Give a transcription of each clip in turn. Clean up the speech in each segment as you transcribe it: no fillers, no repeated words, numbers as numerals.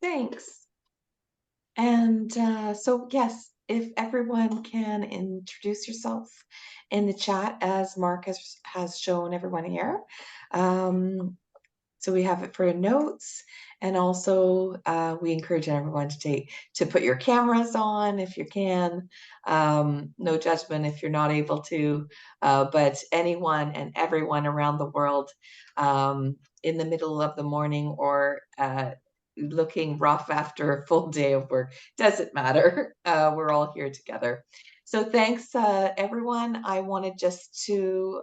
Thanks. And so, yes, if everyone can introduce yourself in the chat as Mark has shown everyone here. Um, so we have it for notes, and also we encourage everyone to put your cameras on if you can. No judgment if you're not able to, but anyone and everyone around the world in the middle of the morning or looking rough after a full day of work, doesn't matter. We're all here together. So thanks, everyone. I wanted just to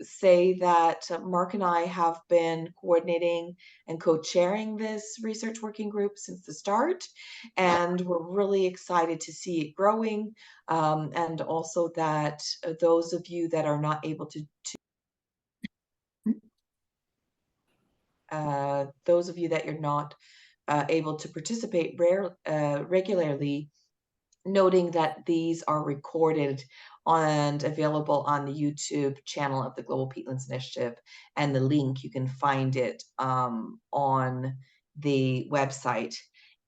say that Mark and I have been coordinating and co-chairing this research working group since the start, and we're really excited to see it growing, and also that those of you that are not able to those of you that you're not able to participate regularly, noting that these are recorded and available on the YouTube channel of the Global Peatlands Initiative, and the link, you can find it on the website.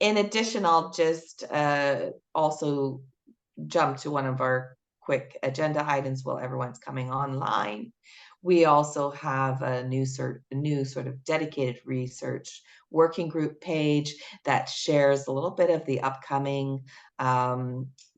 In addition, I'll just also jump to one of our quick agenda items while everyone's coming online. We also have a new sort of dedicated research working group page that shares a little bit of the upcoming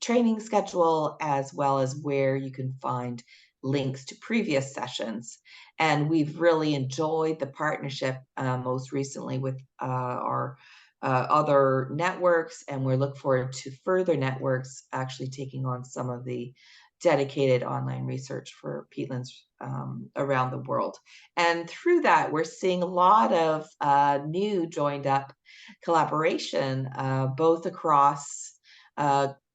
training schedule, as well as where you can find links to previous sessions. And we've really enjoyed the partnership most recently with our other networks, and we look forward to further networks actually taking on some of the dedicated online research for peatlands around the world. And through that, we're seeing a lot of new joined up collaboration, both across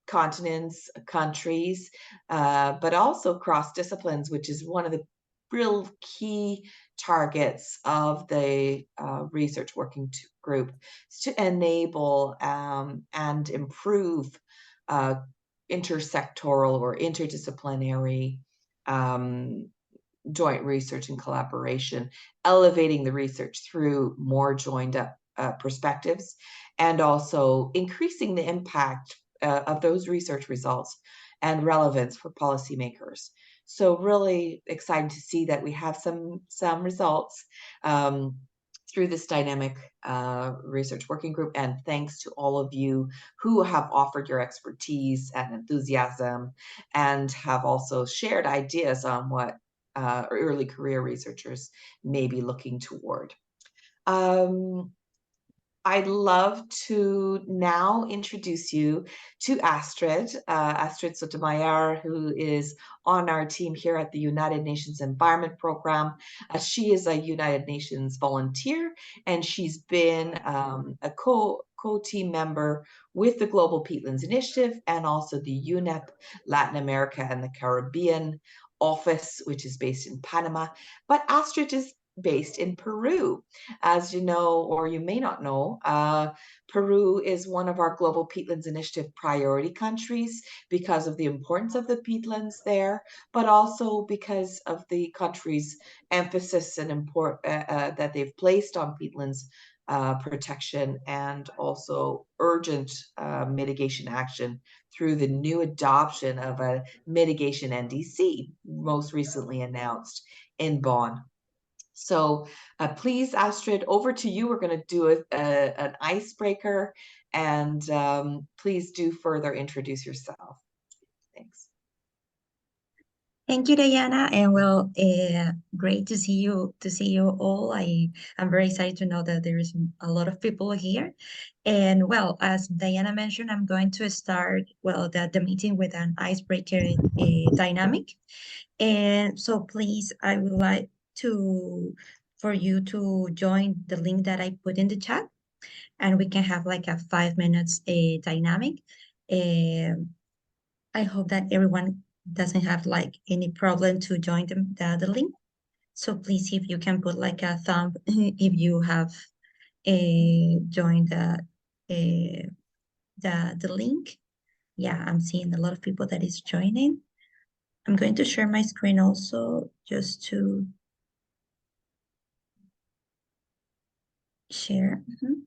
continents, countries, but also cross disciplines, which is one of the real key targets of the research working group, to enable and improve intersectoral or interdisciplinary joint research and collaboration, elevating the research through more joined up perspectives, and also increasing the impact of those research results and relevance for policymakers. So really excited to see that we have some results through this dynamic research working group, and thanks to all of you who have offered your expertise and enthusiasm and have also shared ideas on what early career researchers may be looking toward. I'd love to now introduce you to Astrid, Astrid Sotomayor, who is on our team here at the United Nations Environment Program. She is a United Nations volunteer, and she's been a co-team member with the Global Peatlands Initiative and also the UNEP Latin America and the Caribbean office, which is based in Panama. But Astrid is based in Peru. As you know, or you may not know, Peru is one of our Global Peatlands Initiative priority countries because of the importance of the peatlands there, but also because of the country's emphasis and that they've placed on peatlands protection, and also urgent mitigation action through the new adoption of a mitigation NDC, most recently announced in Bonn. So please, Astrid, over to you. We're going to do an icebreaker, and please do further introduce yourself. Thanks. Thank you, Diana, and well, great to see you all. I'm very excited to know that there is a lot of people here. And well, as Diana mentioned, I'm going to start the meeting with an icebreaker dynamic. And so please, I would like for you to join the link that I put in the chat, and we can have like a 5 minutes dynamic. I hope that everyone doesn't have like any problem to join the link. So please, if you can put like a thumb if you have joined the link. Yeah, I'm seeing a lot of people that is joining. I'm going to share my screen also just to share. Mhm.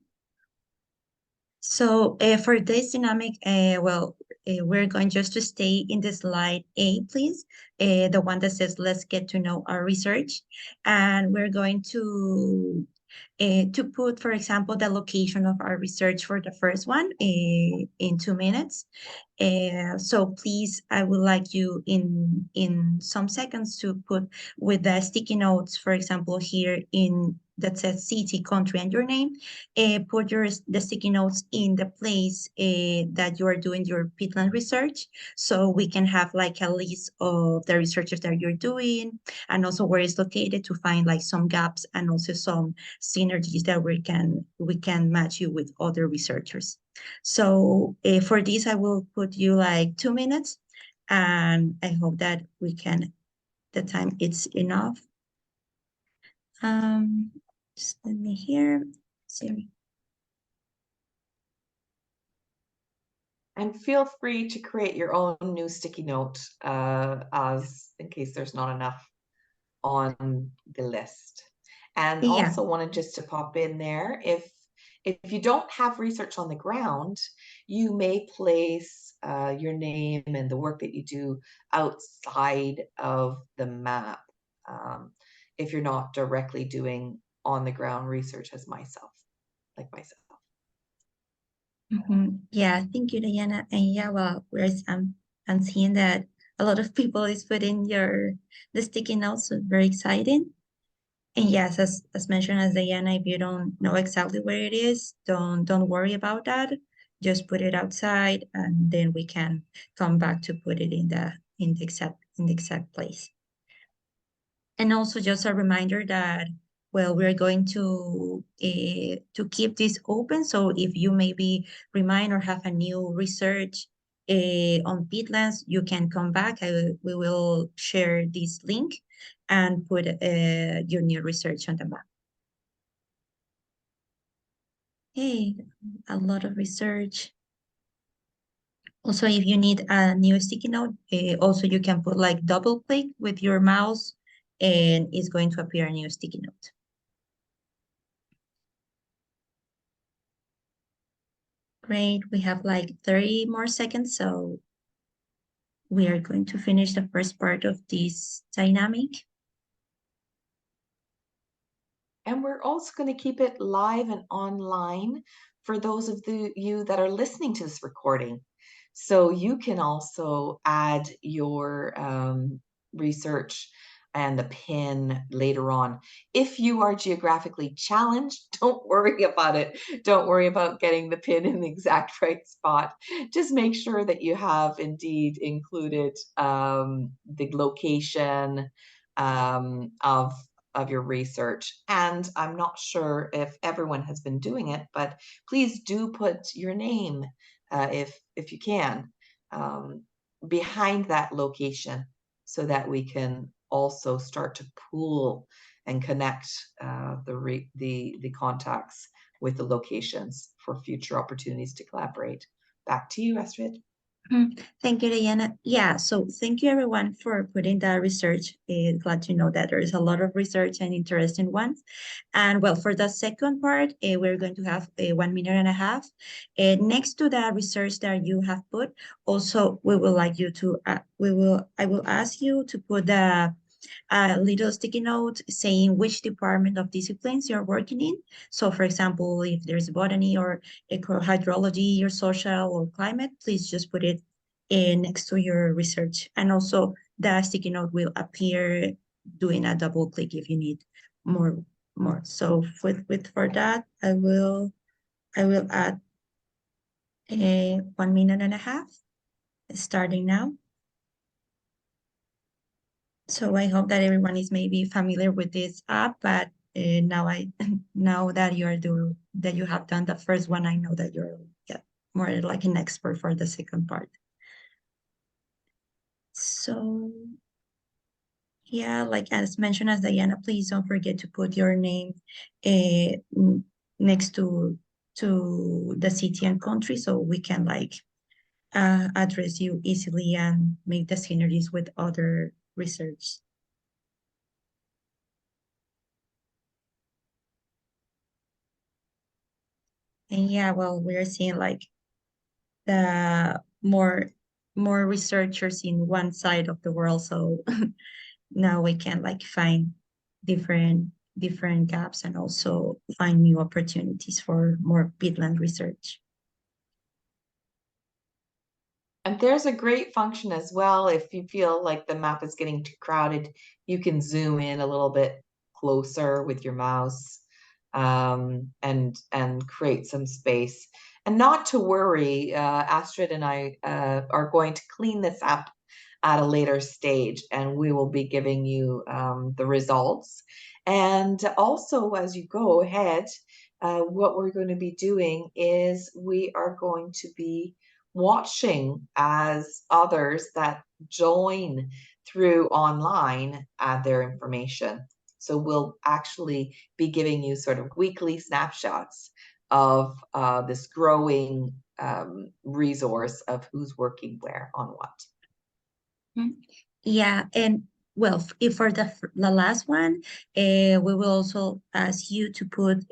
So for this dynamic, we're going just to stay in the slide A, please. The one that says, let's get to know our research. And we're going to put, for example, the location of our research for the first one in 2 minutes. So please, I would like you in some seconds to put with the sticky notes, for example, here in that says city, country, and your name, put the sticky notes in the place that you are doing your peatland research, so we can have like a list of the researches that you're doing, and also where it's located to find like some gaps and also some synergies that we can match you with other researchers. So for this, I will put you like 2 minutes, and I hope that the time it's enough. Um, just let me hear. Sorry. And feel free to create your own new sticky note as in case there's not enough on the list. And Yeah. also wanted just to pop in there, if you don't have research on the ground, you may place your name and the work that you do outside of the map, if you're not directly doing on the ground research as myself, like myself. Yeah, thank you, Diana. And yeah, well, I'm seeing that a lot of people is putting the sticky notes, so very exciting. And yes, as mentioned as Diana, if you don't know exactly where it is, don't worry about that. Just put it outside, and then we can come back to put it in the exact place. And also just a reminder that, well, we're going to keep this open. So if you maybe remind or have a new research on peatlands, you can come back. We will share this link and put your new research on the map. Hey, a lot of research. Also, if you need a new sticky note, also you can put like double click with your mouse and it's going to appear a new sticky note. Great, we have like 30 more seconds, so we are going to finish the first part of this dynamic. And we're also going to keep it live and online for those of you that are listening to this recording. So you can also add your research and the pin later on. If you are geographically challenged, don't worry about it. Don't worry about getting the pin in the exact right spot. Just make sure that you have indeed included the location of your research. And I'm not sure if everyone has been doing it, but please do put your name, if you can, behind that location so that we can also start to pool and connect the contacts with the locations for future opportunities to collaborate. Back to you, Astrid. Thank you, Diana. Yeah, so thank you everyone for putting that research. Glad to know that there is a lot of research and interesting ones. And well, for the second part, we're going to have 1 minute and a half. Next to the research that you have put, also we will like you to, I will ask you to put a little sticky note saying which department of disciplines you're working in. So for example, if there's botany or eco-hydrology or social or climate, please just put it next to your research. And also the sticky note will appear doing a double click if you need more. So for that, I will add a 1 minute and a half starting now. So I hope that everyone is maybe familiar with this app, but now that you have done the first one, I know that you're, yeah, more like an expert for the second part. So yeah, like as mentioned as Diana, please don't forget to put your name next to the city and country so we can like address you easily and make the synergies with other research. And yeah, well, we're seeing like the more researchers in one side of the world. So now we can like find different gaps and also find new opportunities for more peatland research. And there's a great function as well. If you feel like the map is getting too crowded, you can zoom in a little bit closer with your mouse, and create some space. And not to worry, Astrid and I are going to clean this up at a later stage, and we will be giving you the results. And also, as you go ahead, what we're going to be doing is we are going to be watching as others that join through online add their information. So we'll actually be giving you sort of weekly snapshots of this growing resource of who's working where on what. Mhm. Yeah, and well, if for the last one, we will also ask you to put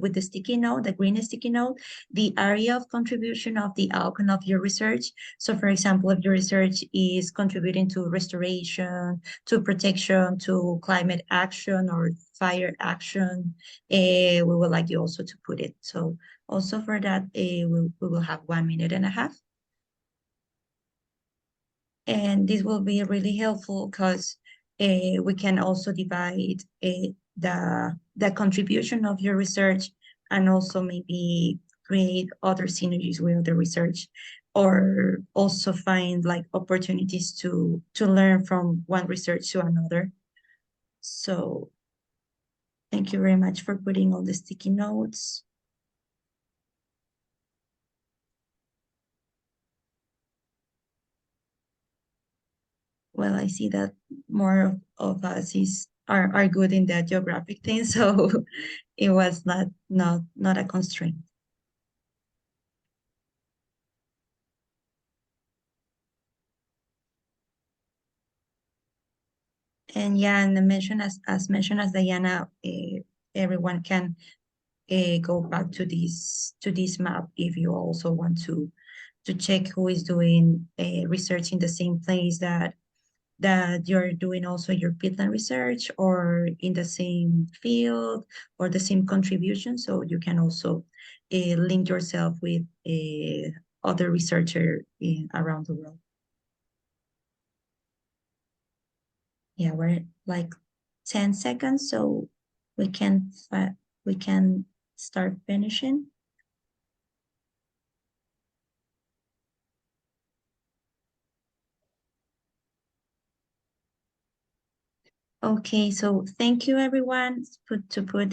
with the sticky note, the green sticky note, the area of contribution of the outcome of your research. So, for example, if your research is contributing to restoration, to protection, to climate action or fire action, we would like you also to put it. So, also for that, we will have 1 minute and a half. And this will be really helpful because we can also divide the contribution of your research and also maybe create other synergies with the research or also find like opportunities to learn from one research to another. So thank you very much for putting all the sticky notes. Well, I see that more of us are good in the geographic thing, so it was not a constraint. And yeah, and the mention as mentioned as Diana, everyone can go back to this map if you also want to check who is doing research in the same place that you're doing also your peatland research or in the same field or the same contribution. So you can also link yourself with other researcher around the world. Yeah, we're like 10 seconds, so we can we can start finishing. Okay, so thank you everyone for putting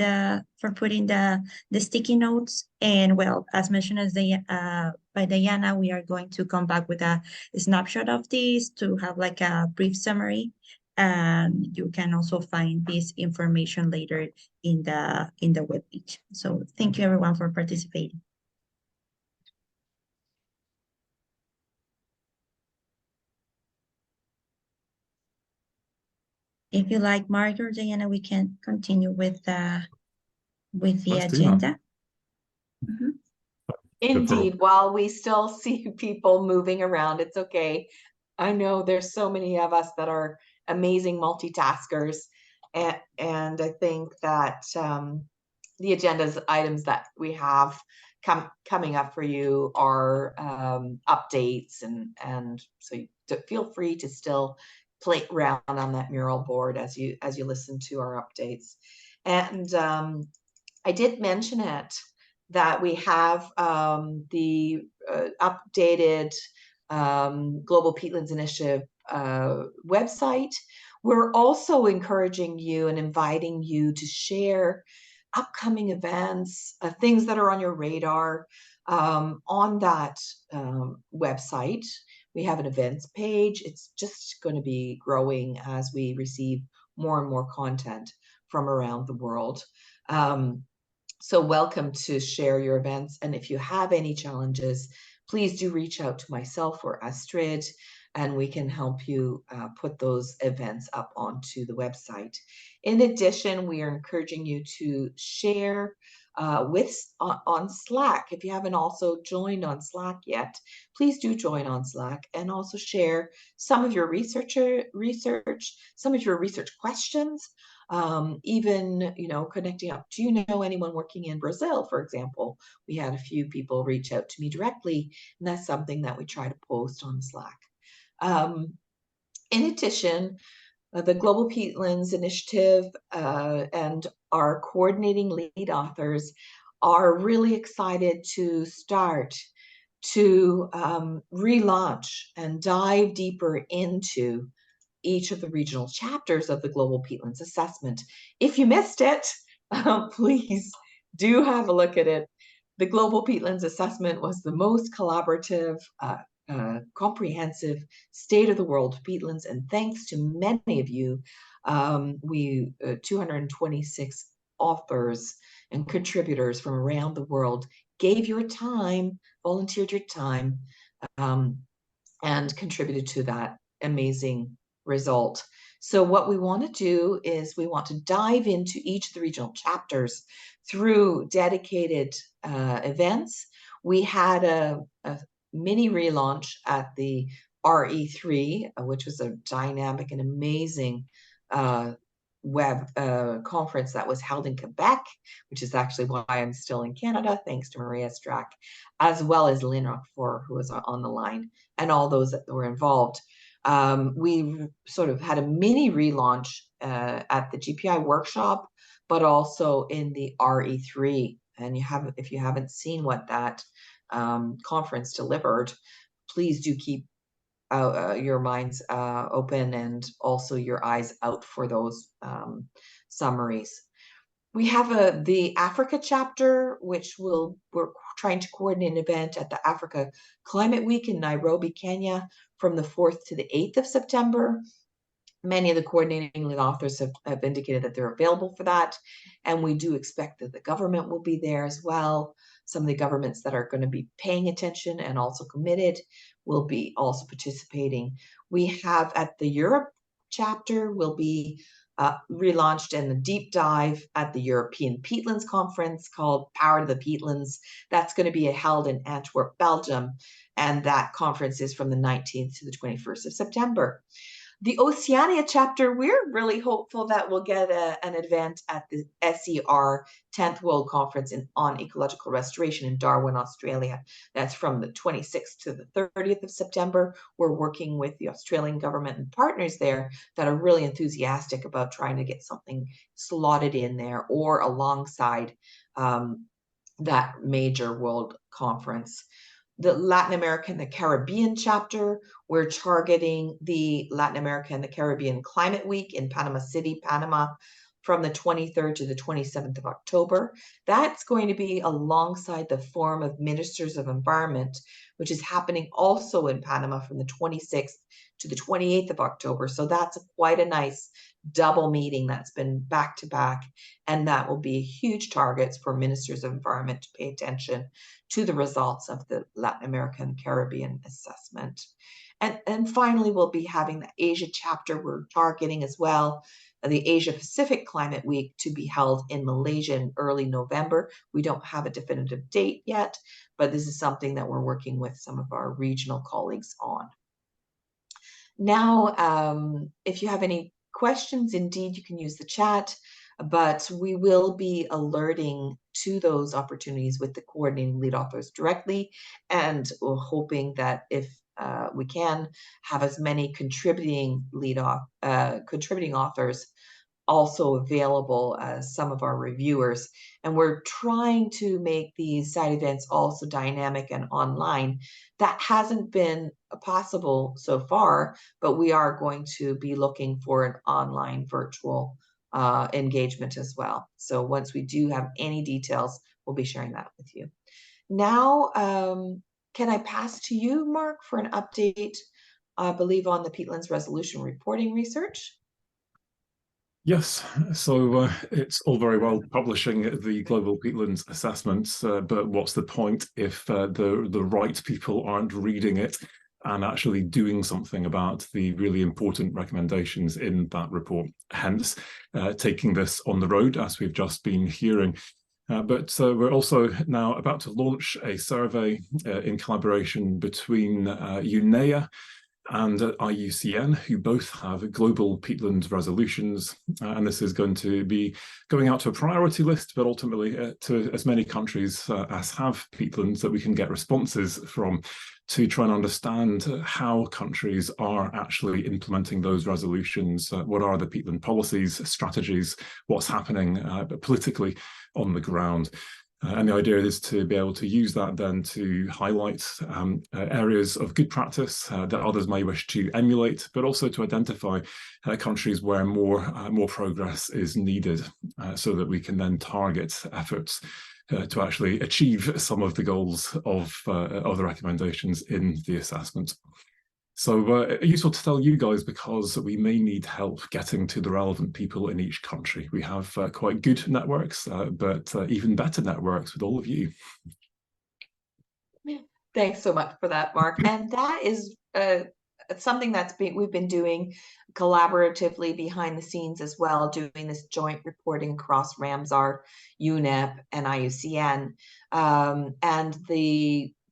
the sticky notes. And well, as mentioned as by Diana, we are going to come back with a snapshot of this to have like a brief summary. And you can also find this information later in the webpage. So thank you everyone for participating. If you like, Mark or Diana, we can continue with the Let's do that. agenda. Mhm. Indeed, while we still see people moving around, it's okay. I know there's so many of us that are amazing multitaskers, and I think that the agendas items that we have coming up for you are updates, and so feel free to still play around on that mural board as you listen to our updates. And I did mention it that we have the updated Global Peatlands Initiative website. We're also encouraging you and inviting you to share upcoming events, things that are on your radar on that website. We have an events page. It's just going to be growing as we receive more and more content from around the world. So welcome to share your events. And if you have any challenges, please do reach out to myself or Astrid, and we can help you put those events up onto the website. In addition, we are encouraging you to share on Slack. If you haven't also joined on Slack yet, please do join on Slack and also share some of your research, some of your research questions, even, connecting up. Do you know anyone working in Brazil, for example? We had a few people reach out to me directly, and that's something that we try to post on Slack. In addition, the Global Peatlands Initiative and our coordinating lead authors are really excited to start to relaunch and dive deeper into each of the regional chapters of the Global Peatlands Assessment. If you missed it, please do have a look at it. The Global Peatlands Assessment was the most collaborative, comprehensive state of the world peatlands, and thanks to many of you, 226 authors and contributors from around the world gave your time, volunteered your time, and contributed to that amazing result. So what we want to do is we want to dive into each of the regional chapters through dedicated events. We had a mini relaunch at the RE3, which was a dynamic and amazing web conference that was held in Quebec, which is actually why I'm still in Canada, thanks to Maria Strack, as well as Lynn Roquefort, who was on the line, and all those that were involved. We sort of had a mini relaunch at the GPI workshop, but also in the RE3. And if you haven't seen what that conference delivered, please do keep your minds open and also your eyes out for those summaries. We have the Africa chapter, which we're trying to coordinate an event at the Africa Climate Week in Nairobi, Kenya, from the 4th to the 8th of September. Many of the coordinating lead authors have indicated that they're available for that, and we do expect that the government will be there as well. Some of the governments that are going to be paying attention and also committed will be also participating. We have at the Europe chapter will be relaunched in a deep dive at the European Peatlands Conference called Power to the Peatlands. That's going to be held in Antwerp, Belgium, and that conference is from the 19th to the 21st of September. The Oceania chapter, we're really hopeful that we'll get an event at the SER 10th World Conference on Ecological Restoration in Darwin, Australia. That's from the 26th to the 30th of September. We're working with the Australian government and partners there that are really enthusiastic about trying to get something slotted in there or alongside that major world conference. The Latin America and the Caribbean chapter, we're targeting the Latin America and the Caribbean Climate Week in Panama City, Panama, from the 23rd to the 27th of October. That's going to be alongside the Forum of Ministers of Environment, which is happening also in Panama from the 26th to the 28th of October. So that's quite a nice double meeting that's been back to back, and that will be huge targets for Ministers of Environment to pay attention to the results of the Latin American Caribbean assessment. And finally, we'll be having the Asia chapter. We're targeting as well the Asia Pacific Climate Week to be held in Malaysia in early November. We don't have a definitive date yet, but this is something that we're working with some of our regional colleagues on. Now, if you have any questions, indeed, you can use the chat, but we will be alerting to those opportunities with the coordinating lead authors directly, and we're hoping that if we can have as many contributing authors also available as some of our reviewers. And we're trying to make these side events also dynamic and online. That hasn't been possible so far, but we are going to be looking for an online virtual engagement as well. So once we do have any details, we'll be sharing that with you. Now, can I pass to you, Mark, for an update, I believe, on the peatlands resolution reporting research? Yes, so it's all very well publishing the Global Peatlands Assessments, but what's the point if the right people aren't reading it and actually doing something about the really important recommendations in that report? Hence, taking this on the road, as we've just been hearing. But we're also now about to launch a survey in collaboration between UNEA and IUCN, who both have global peatland resolutions. And this is going to be going out to a priority list, but ultimately to as many countries as have peatlands that we can get responses from, to try and understand how countries are actually implementing those resolutions. What are the peatland policies, strategies, what's happening politically on the ground. And the idea is to be able to use that then to highlight areas of good practice that others may wish to emulate, but also to identify countries where more progress is needed, so that we can then target efforts to actually achieve some of the goals of the recommendations in the assessment. So useful to tell you guys, because we may need help getting to the relevant people in each country. We have quite good networks, but even better networks with all of you. Thanks so much for that, Mark. And that is something we've been doing collaboratively behind the scenes as well, doing this joint reporting across Ramsar, UNEP, and IUCN. And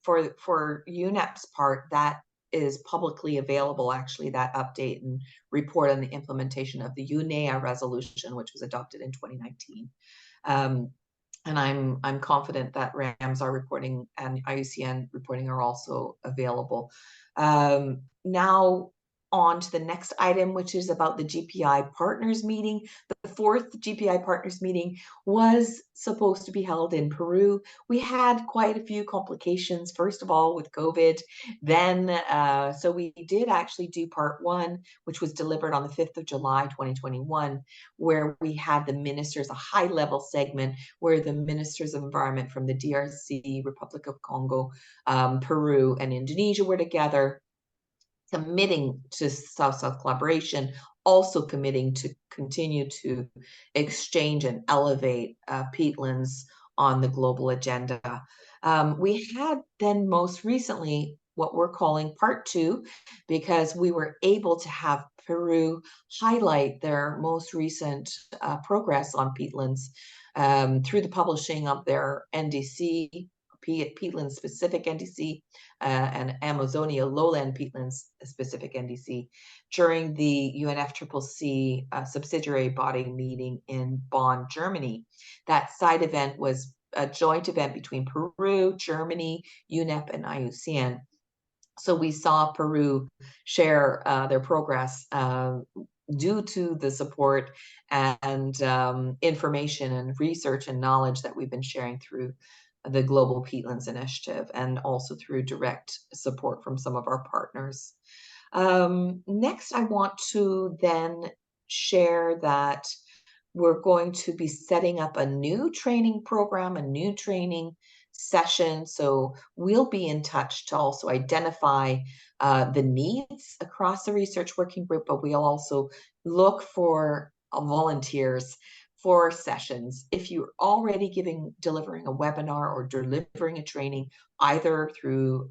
for UNEP's part, that is publicly available, actually, that update and report on the implementation of the UNEA resolution, which was adopted in 2019. And I'm confident that Ramsar reporting and IUCN reporting are also available. Now on to the next item, which is about the GPI partners meeting. The fourth GPI partners meeting was supposed to be held in Peru. We had quite a few complications, first of all with COVID. Then, so we did actually do part one, which was delivered on the 5th of July, 2021, where we had the ministers, a high-level segment where the ministers of environment from the DRC, Republic of Congo, Peru, and Indonesia were together, committing to South-South collaboration, also committing to continue to exchange and elevate peatlands on the global agenda. We had then most recently what we're calling part two, because we were able to have Peru highlight their most recent progress on peatlands through the publishing of their NDC, peatland specific NDC, and Amazonia lowland peatlands specific NDC during the UNFCCC subsidiary body meeting in Bonn, Germany. That side event was a joint event between Peru, Germany, UNEP, and IUCN. So we saw Peru share their progress due to the support and information and research and knowledge that we've been sharing through the Global Peatlands Initiative, and also through direct support from some of our partners. Next, I want to then share that we're going to be setting up a new training program, a new training session. So we'll be in touch to also identify the needs across the research working group, but we'll also look for volunteers for sessions. If you're already delivering a webinar or delivering a training, either through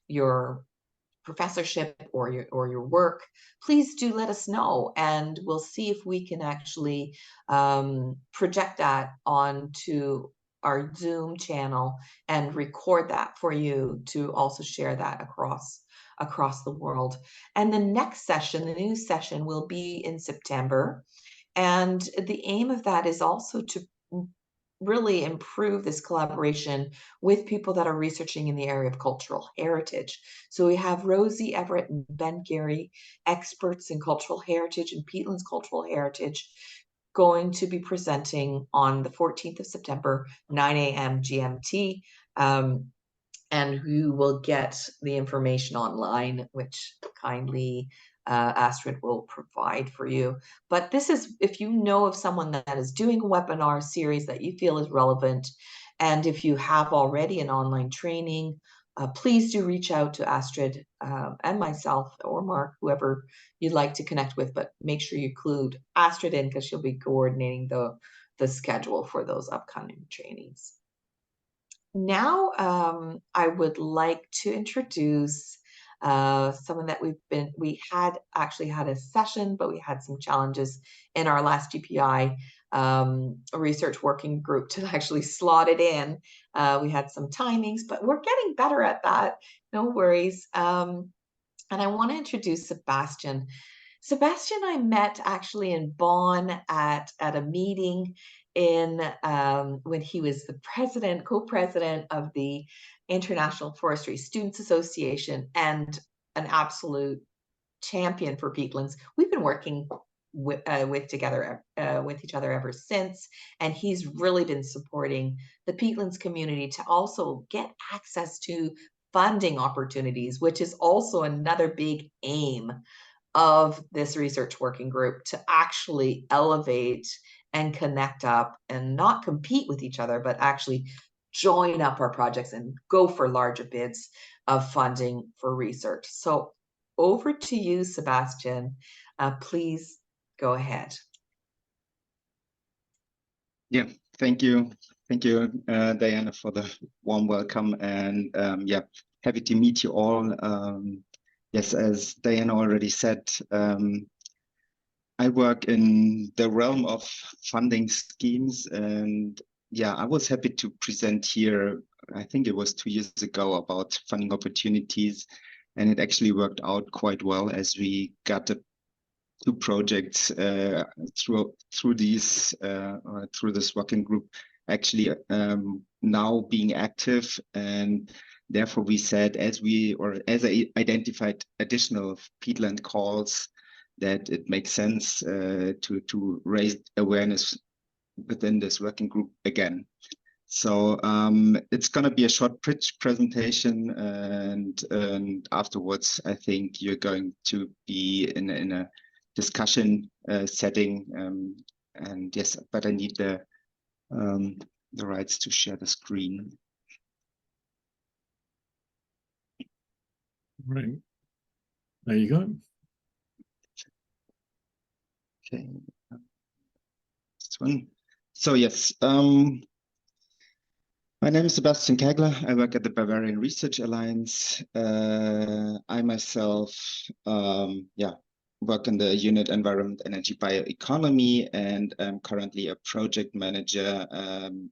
your professorship or your work, please do let us know, and we'll see if we can actually project that onto our Zoom channel and record that for you to also share that across the world. And the next session, the new session, will be in September. And the aim of that is also to really improve this collaboration with people that are researching in the area of cultural heritage. So we have Rosie Everett and Ben Gary, experts in cultural heritage and peatlands cultural heritage, going to be presenting on the 14th of September, 9 a.m. GMT. And who will get the information online, which kindly Astrid will provide for you. But this is, if you know of someone that is doing a webinar series that you feel is relevant, and if you have already an online training, please do reach out to Astrid and myself, or Mark, whoever you'd like to connect with, but make sure you include Astrid in, because she'll be coordinating the schedule for those upcoming trainings. Now, I would like to introduce someone that we had actually had a session, but we had some challenges in our last GPI a research working group to actually slot it in. We had some timings, but we're getting better at that. No worries. And I want to introduce Sebastian. Sebastian, I met actually in Bonn at a meeting in when he was the president, co-president of the International Forestry Students Association, and an absolute champion for peatlands. We've been working with together with each other ever since, and he's really been supporting the peatlands community to also get access to funding opportunities, which is also another big aim of this research working group, to actually elevate and connect up and not compete with each other, but actually join up our projects and go for larger bids of funding for research. So over to you, Sebastian. Please go ahead. Yeah, thank you. Thank you, Diana, for the warm welcome. And yeah, happy to meet you all. Yes, as Diana already said, I work in the realm of funding schemes. And yeah, I was happy to present here, I think it was 2 years ago, about funding opportunities. And it actually worked out quite well, as we got 2 projects through this working group actually now being active. And therefore we said, as I identified additional peatland calls, that it makes sense to raise awareness within this working group again. So it's going to be a short pitch presentation, and afterwards I think you're going to be in a discussion setting. And yes, but I need the rights to share the screen. Right. There you go. Okay. This one. So yes. My name is Sebastian Kegler. I work at the Bavarian Research Alliance. I myself, work in the unit Environment, Energy, Bioeconomy, and I'm currently a project manager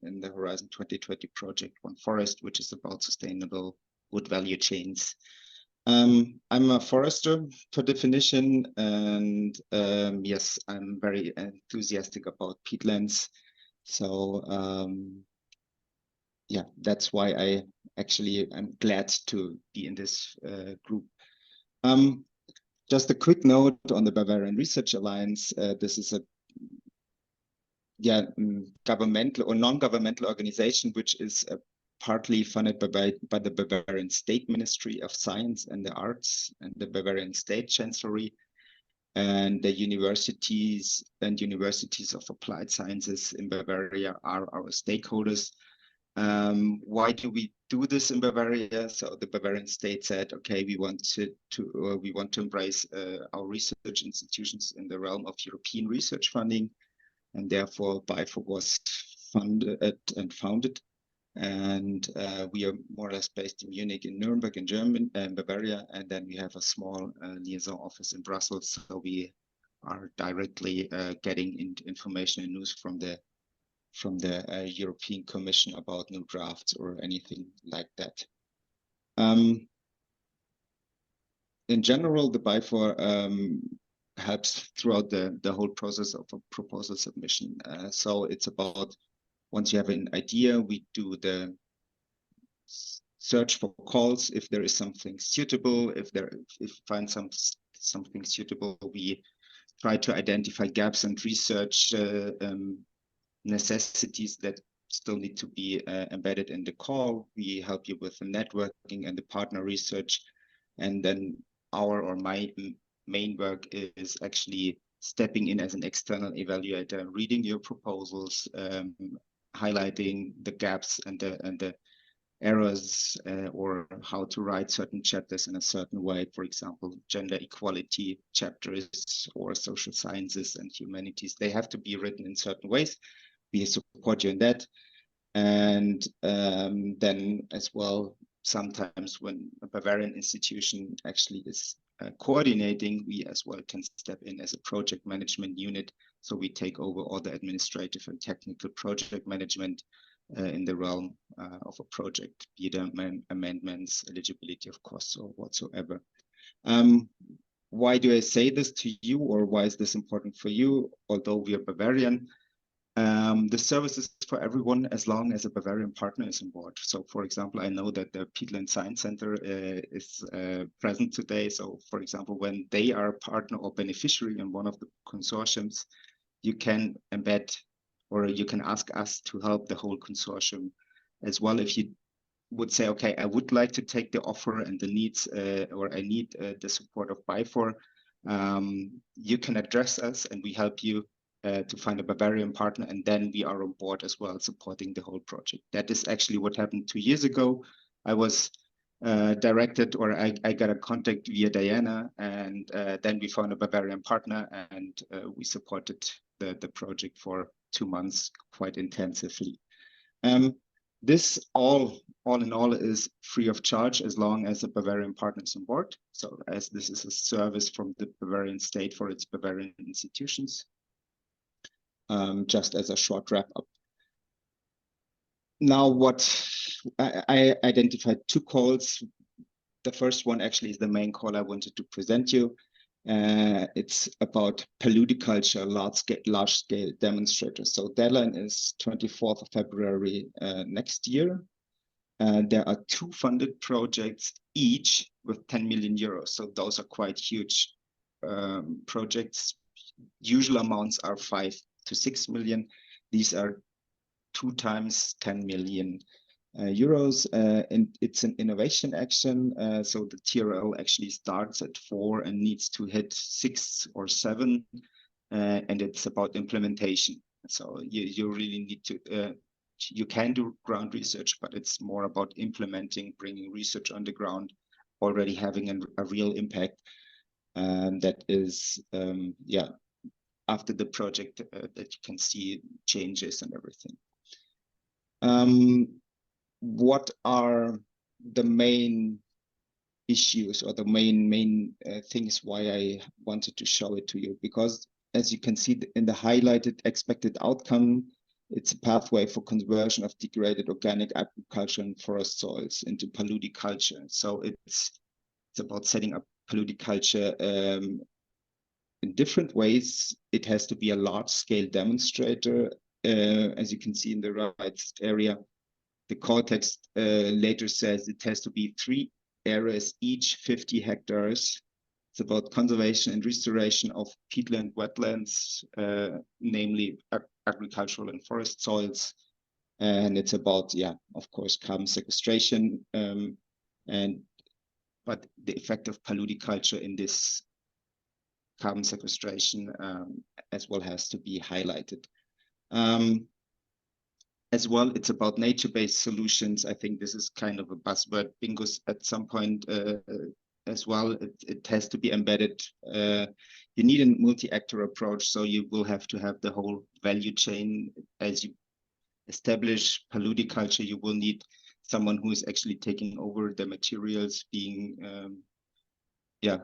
in the Horizon 2020 project One Forest, which is about sustainable wood value chains. I'm a forester per definition, and yes, I'm very enthusiastic about peatlands. So yeah, that's why I'm glad to be in this group. Just a quick note on the Bavarian Research Alliance. This is a governmental or non-governmental organization, which is partly funded by the Bavarian State Ministry of Science and the Arts and the Bavarian State Chancellery, and the universities of applied sciences in Bavaria are our stakeholders. Why do we do this in Bavaria? So the Bavarian state said, okay, we want to embrace our research institutions in the realm of European research funding, and therefore BIFO was funded and founded. And we are more or less based in Munich, in Nuremberg, in Germany, and Bavaria, and then we have a small liaison office in Brussels. So we are directly getting information and news from the European Commission about new drafts or anything like that. In general, the BIFOR helps throughout the whole process of a proposal submission. So it's about, once you have an idea, we do the search for calls. If there is something suitable, if we find something suitable, we try to identify gaps and research necessities that still need to be embedded in the call. We help you with the networking and the partner research. And then my main work is actually stepping in as an external evaluator, reading your proposals, highlighting the gaps and the errors, or how to write certain chapters in a certain way. For example, gender equality chapters or social sciences and humanities, they have to be written in certain ways. We support you in that. And then as well, sometimes when a Bavarian institution actually is coordinating, we as well can step in as a project management unit. So we take over all the administrative and technical project management in the realm of a project, be it amendments, eligibility of costs, or whatsoever. Why do I say this to you, or why is this important for you? Although we are Bavarian, the service is for everyone as long as a Bavarian partner is on board. So, for example, I know that the Peatland Science Center is present today. So, for example, when they are a partner or beneficiary in one of the consortiums, you can embed, or you can ask us to help the whole consortium as well. If you would say, okay, I would like to take the offer and the needs, or I need the support of BIFOR, you can address us and we help you to find a Bavarian partner, and then we are on board as well, supporting the whole project. That is actually what happened 2 years ago. I was directed, or I got a contact via Diana, and then we found a Bavarian partner, and we supported the project for 2 months quite intensively. This all in all is free of charge as long as a Bavarian partner is on board. So as this is a service from the Bavarian state for its Bavarian institutions. Just as a short wrap up. Now, what I identified 2 calls. The first one actually is the main call I wanted to present you. It's about paludiculture, large scale demonstrators. So deadline is 24th of February next year. There are 2 funded projects, each with 10 million euros. So those are quite huge projects. Usual amounts are 5 to 6 million. These are 2 times 10 million euros, and it's an innovation action. So the TRL actually starts at 4 and needs to hit 6 or 7, and it's about implementation. So you really need to, you can do ground research, but it's more about implementing, bringing research on the ground, already having a real impact. That is, yeah, after the project that you can see changes and everything. What are the main issues, or the main things why I wanted to show it to you? Because as you can see in the highlighted expected outcome, it's a pathway for conversion of degraded organic agriculture and forest soils into paludiculture. So it's about setting up paludiculture in different ways. It has to be a large-scale demonstrator. As you can see in the right area, the call text later says it has to be 3 areas, each 50 hectares. It's about conservation and restoration of peatland wetlands, namely agricultural and forest soils. And it's about, yeah, of course, carbon sequestration, but the effect of paludiculture in this carbon sequestration as well has to be highlighted. As well, it's about nature-based solutions. I think this is kind of a buzzword bingo at some point as well. It has to be embedded. You need a multi-actor approach, so you will have to have the whole value chain. As you establish paludiculture, you will need someone who is actually taking over the materials being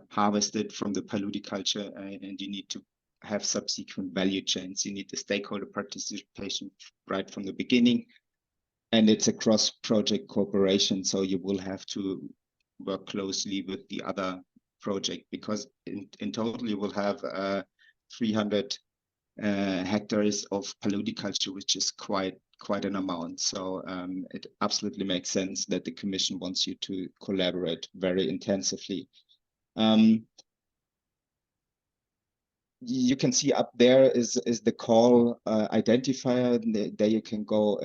harvested from the paludiculture, and you need to have subsequent value chains. You need the stakeholder participation right from the beginning, and it's a cross-project cooperation. So you will have to work closely with the other project, because in total you will have 300 hectares of paludiculture, which is quite an amount. So it absolutely makes sense that the Commission wants you to collaborate very intensively. You can see up there is the call identifier. There you can go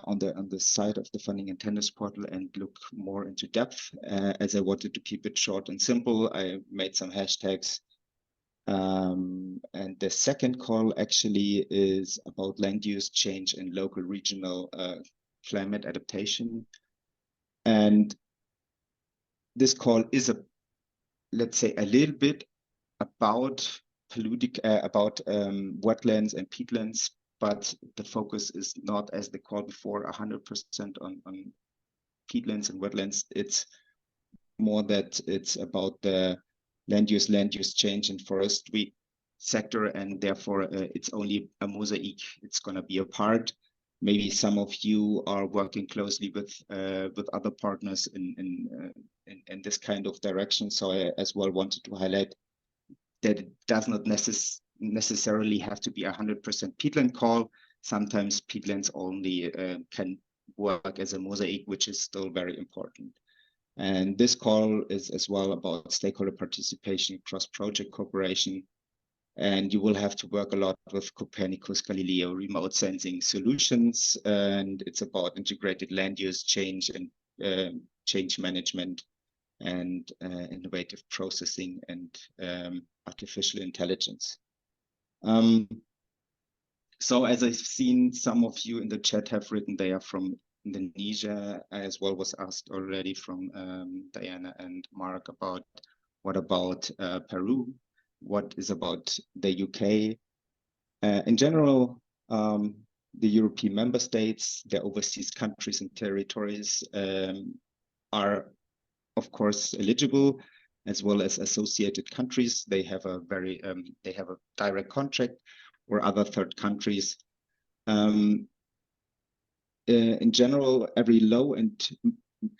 on the side of the funding and tenders portal and look more into depth. As I wanted to keep it short and simple, I made some hashtags. And the second call actually is about land use change and local regional climate adaptation. And this call is let's say a little bit about wetlands and peatlands, but the focus is not, as the call before, 100% on peatlands and wetlands. It's more that it's about the land use change and forestry sector, and therefore it's only a mosaic. It's going to be a part. Maybe some of you are working closely with other partners in this kind of direction. So I as well wanted to highlight that it does not necessarily have to be 100% peatland call. Sometimes peatlands only can work as a mosaic, which is still very important. And this call is as well about stakeholder participation, cross-project cooperation. And you will have to work a lot with Copernicus, Galileo, remote sensing solutions. And it's about integrated land use change and change management and innovative processing and artificial intelligence. So as I've seen, some of you in the chat have written they are from Indonesia. I as well was asked already from Diana and Mark about what about Peru? What is about the UK? In general, the European member states, the overseas countries and territories are, of course, eligible, as well as associated countries. They have a they have a direct contract, or other third countries. In general, every low and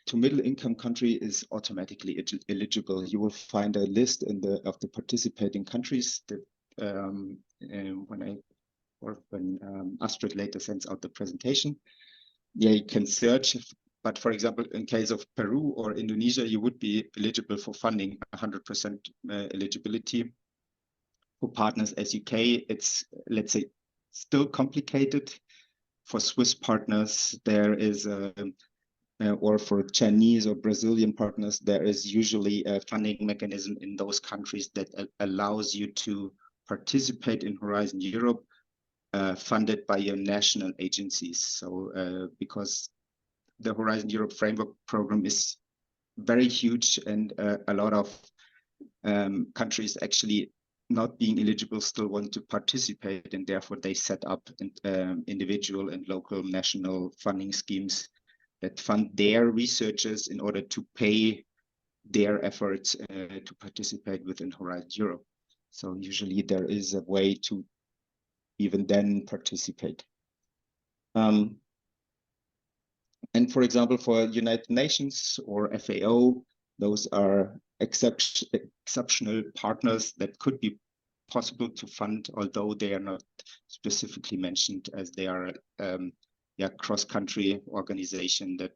to middle income country is automatically eligible. You will find a list of the participating countries that when Astrid later sends out the presentation. Yeah, you can search. But for example, in case of Peru or Indonesia, you would be eligible for funding, 100% eligibility. For partners as UK, it's, let's say, still complicated. For Swiss partners, there is or for Chinese or Brazilian partners, there is usually a funding mechanism in those countries that allows you to participate in Horizon Europe, funded by your national agencies. So because the Horizon Europe Framework Program is very huge, and a lot of countries actually not being eligible still want to participate, and therefore they set up individual and local national funding schemes that fund their researchers in order to pay their efforts to participate within Horizon Europe. So usually there is a way to even then participate. And for example, for United Nations or FAO, those are exceptional partners that could be possible to fund, although they are not specifically mentioned, as they are cross-country organization that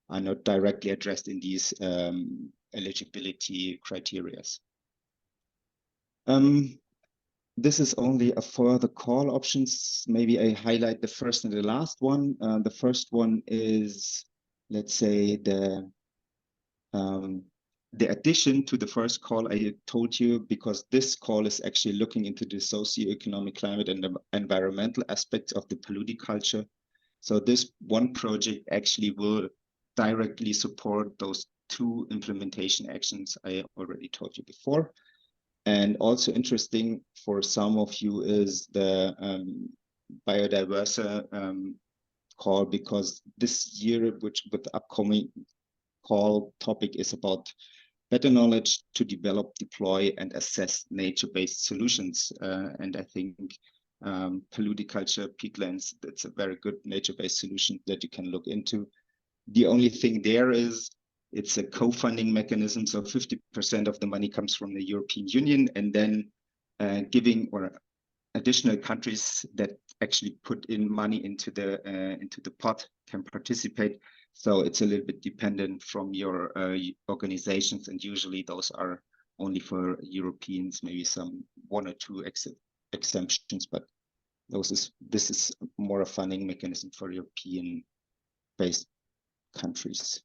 are not directly addressed in these eligibility criteria. This is only a further call options. Maybe I highlight the first and the last one. The first one is, let's say, the addition to the first call I told you, because this call is actually looking into the socioeconomic, climate, and the environmental aspects of the paludiculture. So this one project actually will directly support those two implementation actions I already told you before. And also interesting for some of you is the biodiversity call, because this year, with the upcoming call topic is about better knowledge to develop, deploy, and assess nature-based solutions. And I think paludiculture, peatlands, that's a very good nature-based solution that you can look into. The only thing there is it's a co-funding mechanism, so 50% of the money comes from the European Union, and then giving or additional countries that actually put in money into the pot can participate. So it's a little bit dependent from your organizations, and usually those are only for Europeans, maybe some one or two exemptions, but this is more a funding mechanism for European-based countries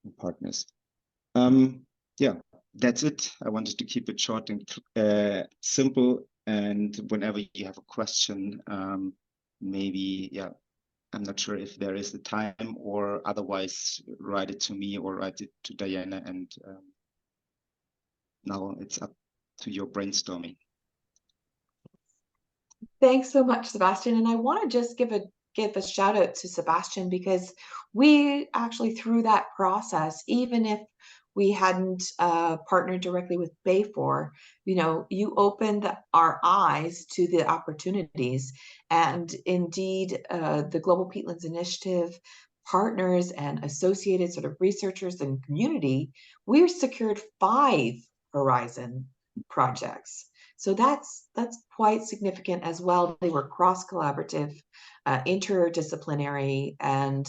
and partners. Yeah, that's it. I wanted to keep it short and simple. And whenever you have a question, maybe, yeah, I'm not sure if there is the time, or otherwise write it to me or write it to Diana. And now it's up to your brainstorming. Thanks so much, Sebastian. And I want to just give a shout out to Sebastian, because we actually, through that process, even if we hadn't partnered directly with Bayfor, you opened our eyes to the opportunities. And indeed, the Global Peatlands Initiative partners and associated sort of researchers and community, we've secured 5 Horizon projects. So that's quite significant as well. They were cross-collaborative, interdisciplinary, and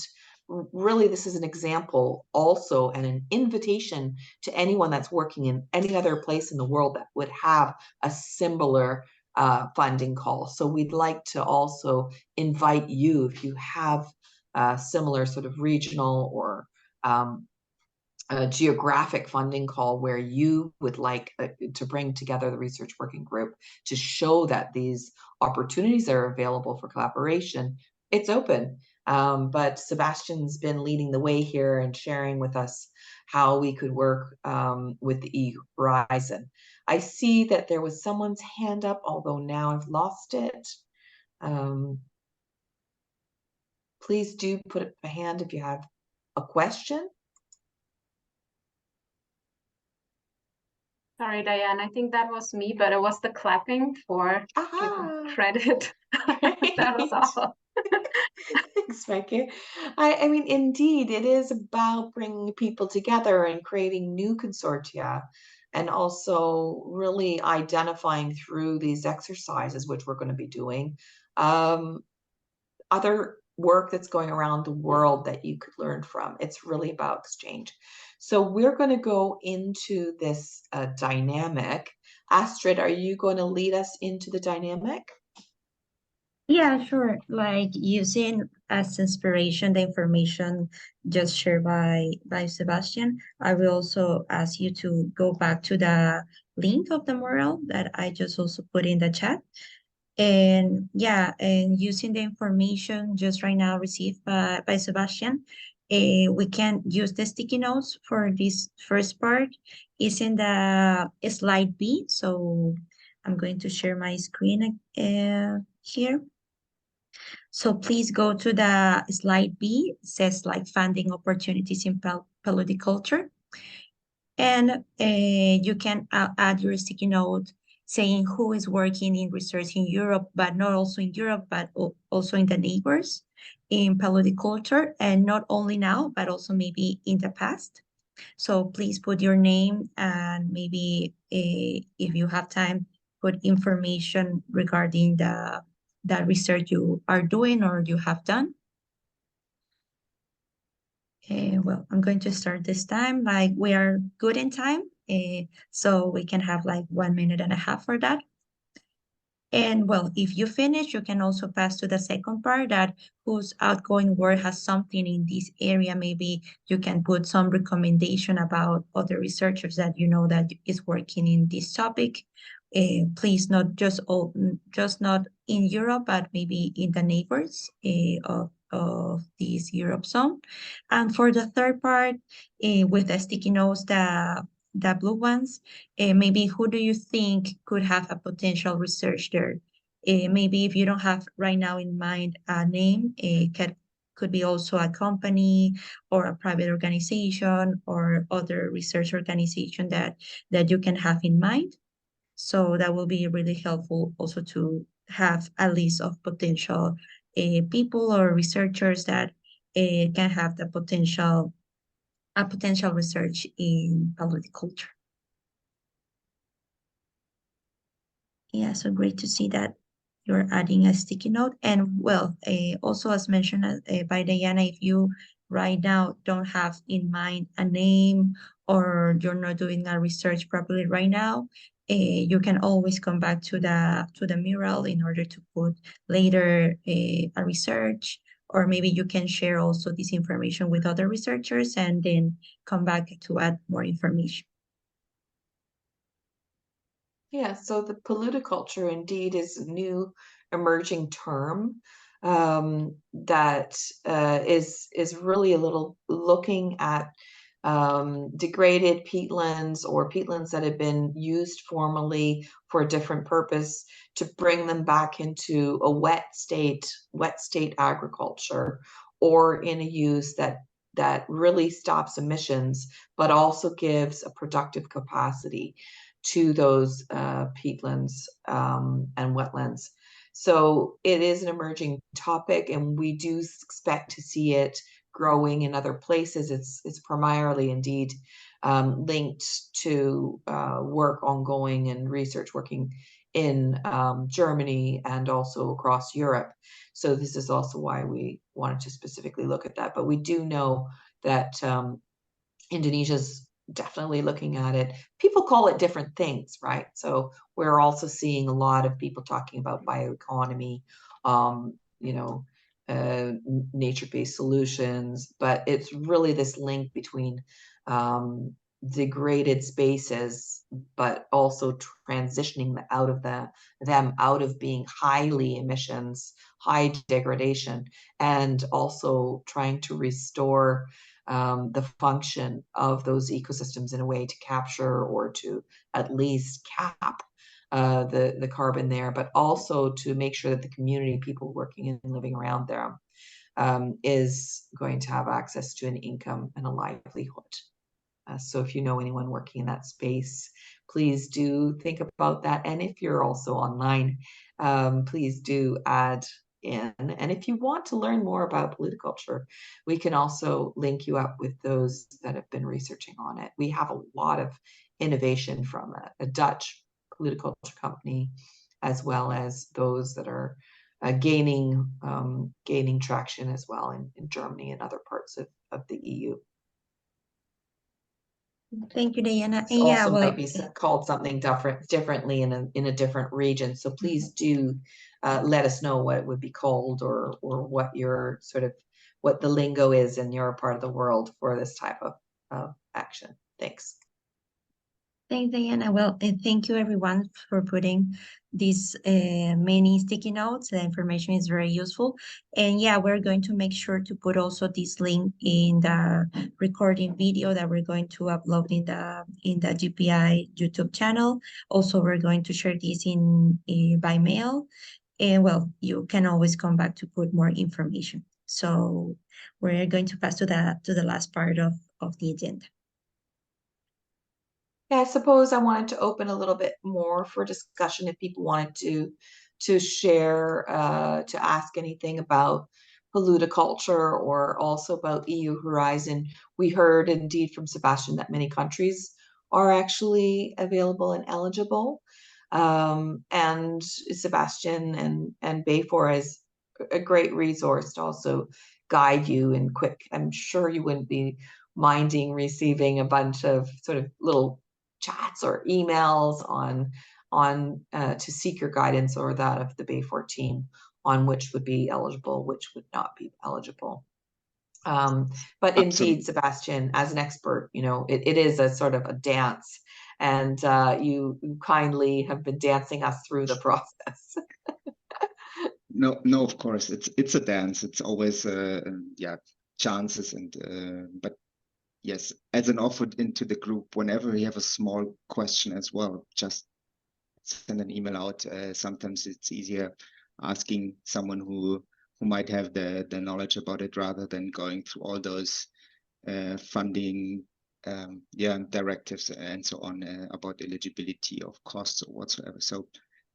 really this is an example also and an invitation to anyone that's working in any other place in the world that would have a similar funding call. So we'd like to also invite you, if you have similar sort of regional or a geographic funding call where you would like to bring together the research working group to show that these opportunities are available for collaboration, it's open. But Sebastian's been leading the way here and sharing with us how we could work with the E-Horizon. I see that there was someone's hand up, although now I've lost it. Please do put up a hand if you have a question. Sorry, Diane, I think that was me, but it was the clapping for giving credit. That was all. Thanks, Becky. I mean, indeed, it is about bringing people together and creating new consortia, and also really identifying through these exercises, which we're going to be doing, other work that's going around the world that you could learn from. It's really about exchange. So we're going to go into this dynamic. Astrid, are you going to lead us into the dynamic? Yeah, sure. Like using as inspiration the information just shared by Sebastian, I will also ask you to go back to the link of the mural that I just also put in the chat. And yeah, and using the information just right now received by Sebastian, we can use the sticky notes for this first part. Is in the slide B. So I'm going to share my screen here. So please go to the slide B. It says like funding opportunities in culture. And you can add your sticky note saying who is working in research in Europe, but not also in Europe, but also in the neighbors in culture, and not only now, but also maybe in the past. So please put your name and maybe if you have time, put information regarding the research you are doing or you have done. Well, I'm going to start this time. Like we are good in time, so we can have like 1.5 minutes for that. And well, if you finish, you can also pass to the second part that whose outgoing work has something in this area. Maybe you can put some recommendation about other researchers that you know that is working in this topic. Please not just not in Europe, but maybe in the neighbors of this Europe zone. And for the third part, with the sticky notes, the blue ones, maybe who do you think could have a potential research there? Maybe if you don't have right now in mind a name, it could be also a company or a private organization or other research organization that you can have in mind. So that will be really helpful also to have a list of potential people or researchers that can have the potential research in culture. Yeah, so great to see that you're adding a sticky note. And well, also as mentioned by Diana, if you right now don't have in mind a name or you're not doing a research properly right now, you can always come back to the mural in order to put later a research, or maybe you can share also this information with other researchers and then come back to add more information. Yeah, so the politiculture indeed is a new emerging term that is really a little looking at degraded peatlands or peatlands that have been used formerly for a different purpose to bring them back into a wet state agriculture, or in a use that that really stops emissions, but also gives a productive capacity to those peatlands and wetlands. So it is an emerging topic, and we do expect to see it growing in other places. It's primarily indeed linked to work ongoing and research working in Germany and also across Europe. So this is also why we wanted to specifically look at that. But we do know that Indonesia's definitely looking at it. People call it different things, right? So we're also seeing a lot of people talking about bioeconomy, you know, nature-based solutions, but it's really this link between degraded spaces, but also transitioning them out of being highly emissions, high degradation, and also trying to restore the function of those ecosystems in a way to capture or to at least cap the carbon there, but also to make sure that the community, people working and living around there, is going to have access to an income and a livelihood. So if you know anyone working in that space, please do think about that. And if you're also online, please do add in. And if you want to learn more about politiculture, we can also link you up with those that have been researching on it. We have a lot of innovation from a Dutch politiculture company, as well as those that are gaining traction as well in Germany and other parts of the EU. Thank you, Diana. It And yeah, also well, might be called something differently in a different region. So please do let us know what it would be called, or what your sort of what the lingo is in your part of the world for this type of action. Thanks. thanks, Diana. Well, thank you everyone for putting these many sticky notes. The information is very useful. And yeah, we're going to make sure to put also this link in the recording video that we're going to upload in the GPI YouTube channel. Also, we're going to share this by mail. And well, you can always come back to put more information. So we're going to pass to the last part of the agenda. Yeah, I suppose I wanted to open a little bit more for discussion if people wanted to share, to ask anything about polluticulture or also about EU Horizon. We heard indeed from Sebastian that many countries are actually available and eligible. And Sebastian and Bayfor is a great resource to also guide you in quick. I'm sure you wouldn't be minding receiving a bunch of sort of little chats or emails on to seek your guidance, or that of the Bayfor team, on which would be eligible, which would not be eligible. But indeed, Sebastian, as an expert, you know, it is a sort of a dance, and you kindly have been dancing us through the process. No, of course, it's a dance. It's always yeah, chances, and but yes, as an offer into the group, whenever you have a small question as well, just send an email out. Sometimes it's easier asking someone who might have the knowledge about it, rather than going through all those funding directives and so on, about eligibility of costs or whatsoever. So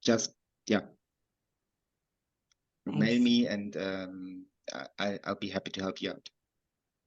just mail me, and I'll be happy to help you out.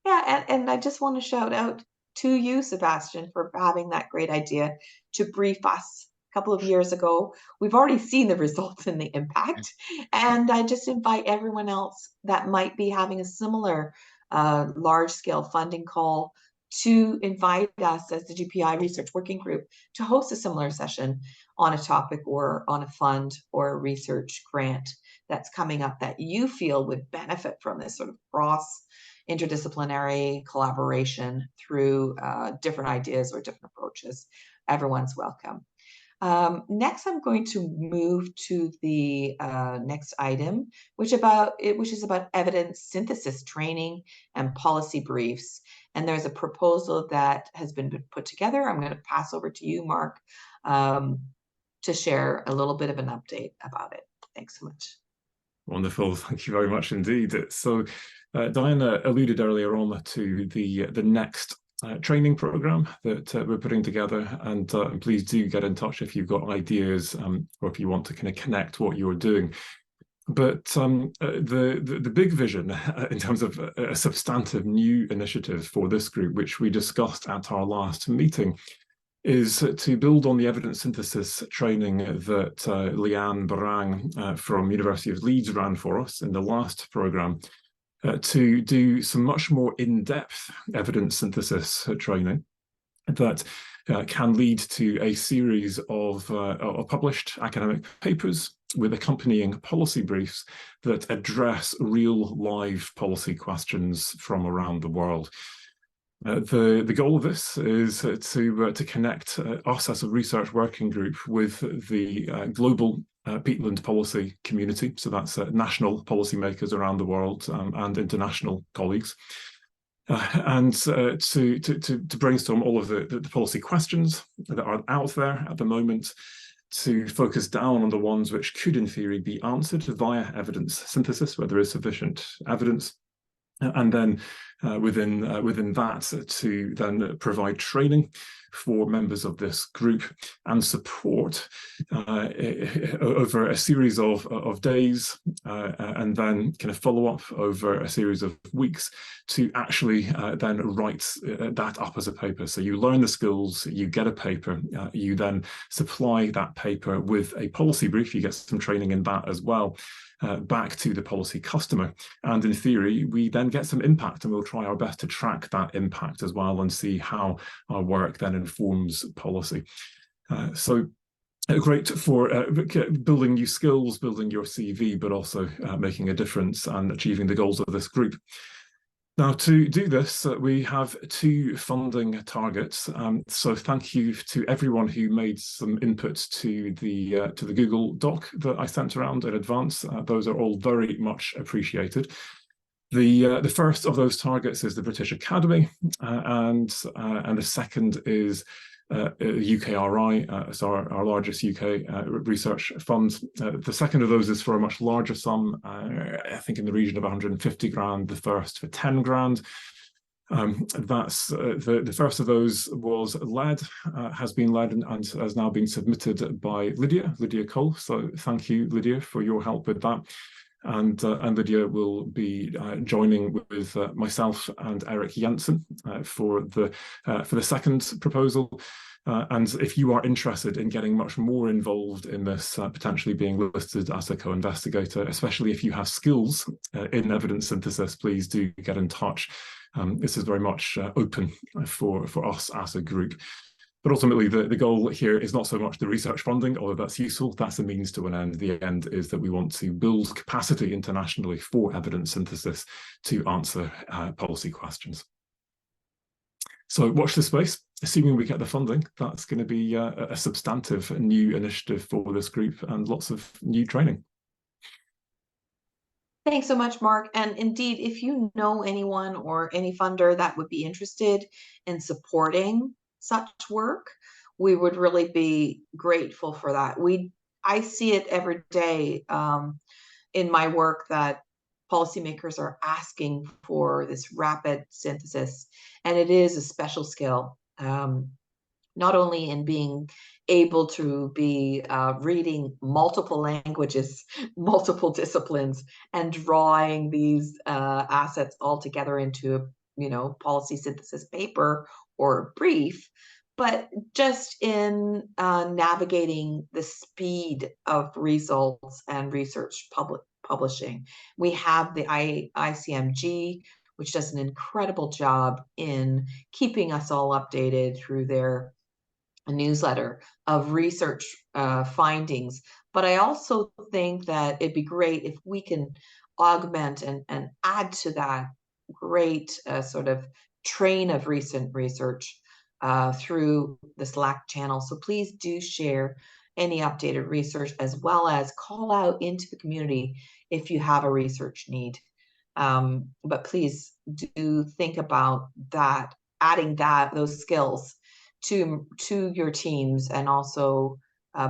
Yeah, and I just want to shout out to you, Sebastian, for having that great idea to brief us a couple of years ago. We've already seen the results and the impact, and I just invite everyone else that might be having a similar large-scale funding call to invite us as the GPI Research Working Group to host a similar session on a topic or on a fund or a research grant that's coming up that you feel would benefit from this sort of cross interdisciplinary collaboration through different ideas or different approaches. Everyone's welcome. Next, I'm going to move to the next item, which is about evidence synthesis training and policy briefs. And there's a proposal that has been put together. I'm going to pass over to you, Mark, to share a little bit of an update about it. Thanks so much. Wonderful. Thank you very much indeed. So Diana alluded earlier on to the next training program that we're putting together, and please do get in touch if you've got ideas or if you want to kind of connect what you're doing. But the big vision in terms of a substantive new initiative for this group, which we discussed at our last meeting, is to build on the evidence synthesis training that Leanne Barang from University of Leeds ran for us in the last programme, to do some much more in-depth evidence synthesis training that can lead to a series of published academic papers with accompanying policy briefs that address real live policy questions from around the world. The goal of this is to connect us as a research working group with the global peatland policy community, so that's national policymakers around the world and international colleagues, and to brainstorm all of the policy questions that are out there at the moment, to focus down on the ones which could, in theory, be answered via evidence synthesis, where there is sufficient evidence. And then within that, to then provide training for members of this group and support over a series of days, and then kind of follow up over a series of weeks to actually then write that up as a paper. So you learn the skills, you get a paper, you then supply that paper with a policy brief, you get some training in that as well, back to the policy customer. And in theory, we then get some impact, and we'll try our best to track that impact as well and see how our work then informs policy. So great for building new skills, building your CV, but also making a difference and achieving the goals of this group. Now, to do this, we have two funding targets. So thank you to everyone who made some input to the Google Doc that I sent around in advance. Those are all very much appreciated. The first of those targets is the British Academy, and the second is UKRI, so our largest UK research fund. The second of those is for a much larger sum, I think in the region of 150 grand, the first for 10 grand. That's the first of those was led, has been led and has now been submitted by Lydia Cole. So thank you, Lydia, for your help with that. And Lydia will be joining with myself and Eric Jensen for the second proposal. And if you are interested in getting much more involved in this, potentially being listed as a co-investigator, especially if you have skills in evidence synthesis, please do get in touch. This is very much open for us as a group. But ultimately, the goal here is not so much the research funding, although that's useful. That's a means to an end. The end is that we want to build capacity internationally for evidence synthesis to answer policy questions. So watch this space. Assuming we get the funding, that's going to be a substantive new initiative for this group and lots of new training. Thanks so much, Mark. And indeed, if you know anyone or any funder that would be interested in supporting such work, we would really be grateful for that. I see it every day in my work that policymakers are asking for this rapid synthesis, and it is a special skill, not only in being able to be reading multiple languages, multiple disciplines, and drawing these assets all together into policy synthesis paper or brief, but just in navigating the speed of results and research publishing. We have the ICMG, which does an incredible job in keeping us all updated through their newsletter of research findings. But I also think that it'd be great if we can augment and add to that great sort of train of recent research through the Slack channel. So please do share any updated research, as well as call out into the community if you have a research need. But please do think about that, adding those skills to your teams, and also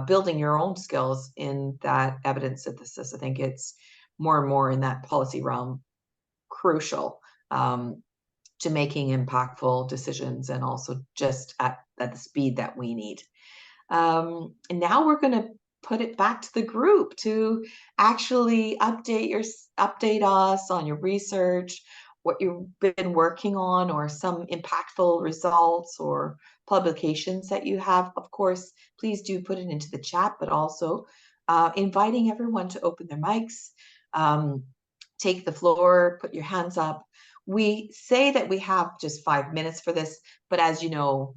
building your own skills in that evidence synthesis. I think it's more and more in that policy realm crucial to making impactful decisions, and also just at the speed that we need. And now we're going to put it back to the group to actually update us on your research, what you've been working on, or some impactful results or publications that you have. Of course, please do put it into the chat, but also inviting everyone to open their mics, take the floor, put your hands up. We say that we have just 5 minutes for this, but as you know,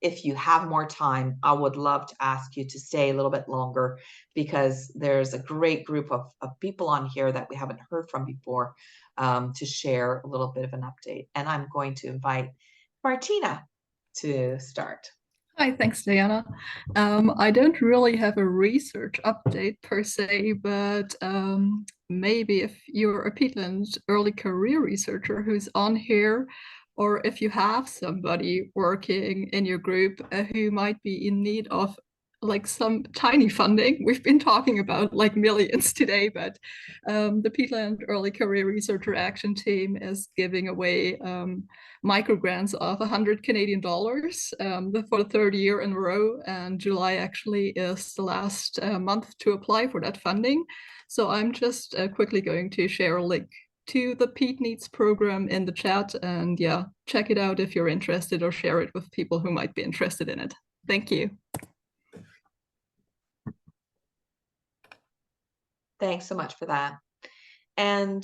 if you have more time, I would love to ask you to stay a little bit longer, because there's a great group of people on here that we haven't heard from before, to share a little bit of an update. And I'm going to invite Martina to start. Hi, thanks, Diana. I don't really have a research update per se, but maybe if you're a peatland early career researcher who's on here, or if you have somebody working in your group who might be in need of like some tiny funding. We've been talking about like millions today, but the Peatland Early Career Researcher Action Team is giving away micro grants of 100 Canadian dollars for the third year in a row, and July actually is the last month to apply for that funding. So I'm just quickly going to share a link to the Peat Needs program in the chat, and yeah, check it out if you're interested, or share it with people who might be interested in it. Thank you. Thanks so much for that. And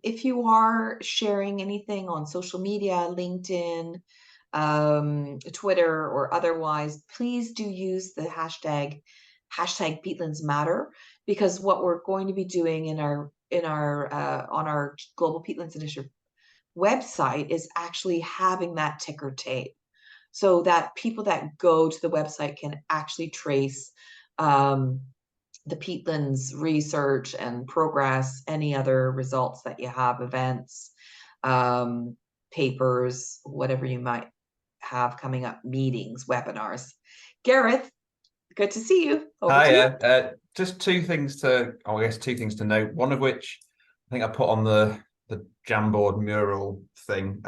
if you are sharing anything on social media, LinkedIn, Twitter, or otherwise, please do use the hashtag #Peatlands because what we're going to be doing in our on our Global Peatlands Initiative website is actually having that ticker tape, so that people that go to the website can actually trace the peatlands research and progress, any other results that you have, events, papers, whatever you might have coming up, meetings, webinars. Gareth, good to see you. Over to you. Just two things to note. One of which I think I put on the Jamboard mural thing,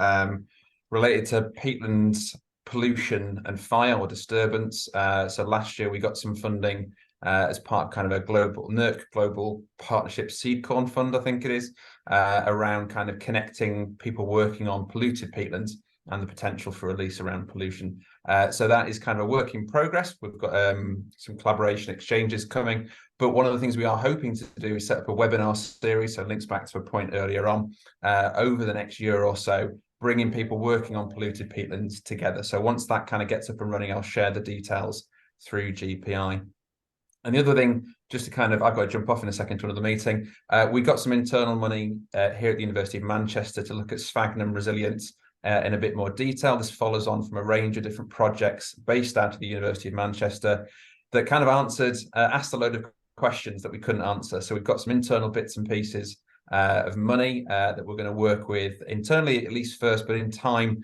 related to peatlands pollution and fire or disturbance. So last year we got some funding as part of kind of a global NERC Global Partnership Seed Corn Fund, I think it is, around kind of connecting people working on polluted peatlands and the potential for release around pollution. So that is kind of a work in progress. We've got some collaboration exchanges coming, but one of the things we are hoping to do is set up a webinar series, so links back to a point earlier on, over the next year or so, bringing people working on polluted peatlands together. So once that kind of gets up and running, I'll share the details through GPI. And the other thing, just to kind of, I've got to jump off in a second to another meeting. We got some internal money here at the University of Manchester to look at sphagnum resilience in a bit more detail. This follows on from a range of different projects based out of the University of Manchester that kind of asked a load of questions that we couldn't answer. So we've got some internal bits and pieces of money that we're going to work with internally, at least first, but in time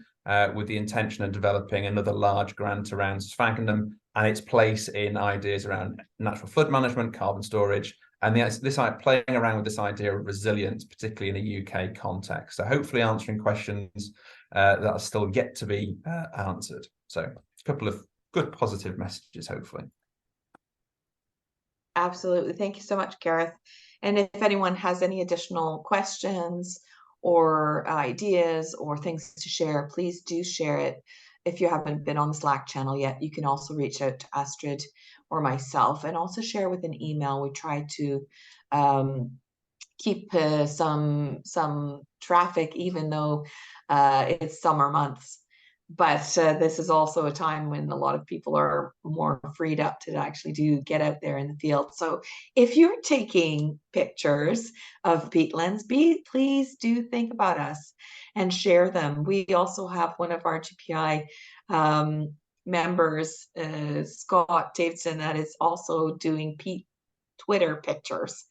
with the intention of developing another large grant around sphagnum and its place in ideas around natural flood management, carbon storage, and this playing around with this idea of resilience, particularly in a UK context. So hopefully answering questions that are still yet to be answered. So a couple of good positive messages, hopefully. Absolutely. Thank you so much, Gareth. And if anyone has any additional questions or ideas or things to share, please do share it. If you haven't been on the Slack channel yet, you can also reach out to Astrid or myself, and also share with an email. We try to keep some traffic, even though it's summer months. But this is also a time when a lot of people are more freed up to actually get out there in the field. So if you're taking pictures of peatlands, please do think about us and share them. We also have one of our GPI members, Scott Davidson, that is also doing peat Twitter pictures.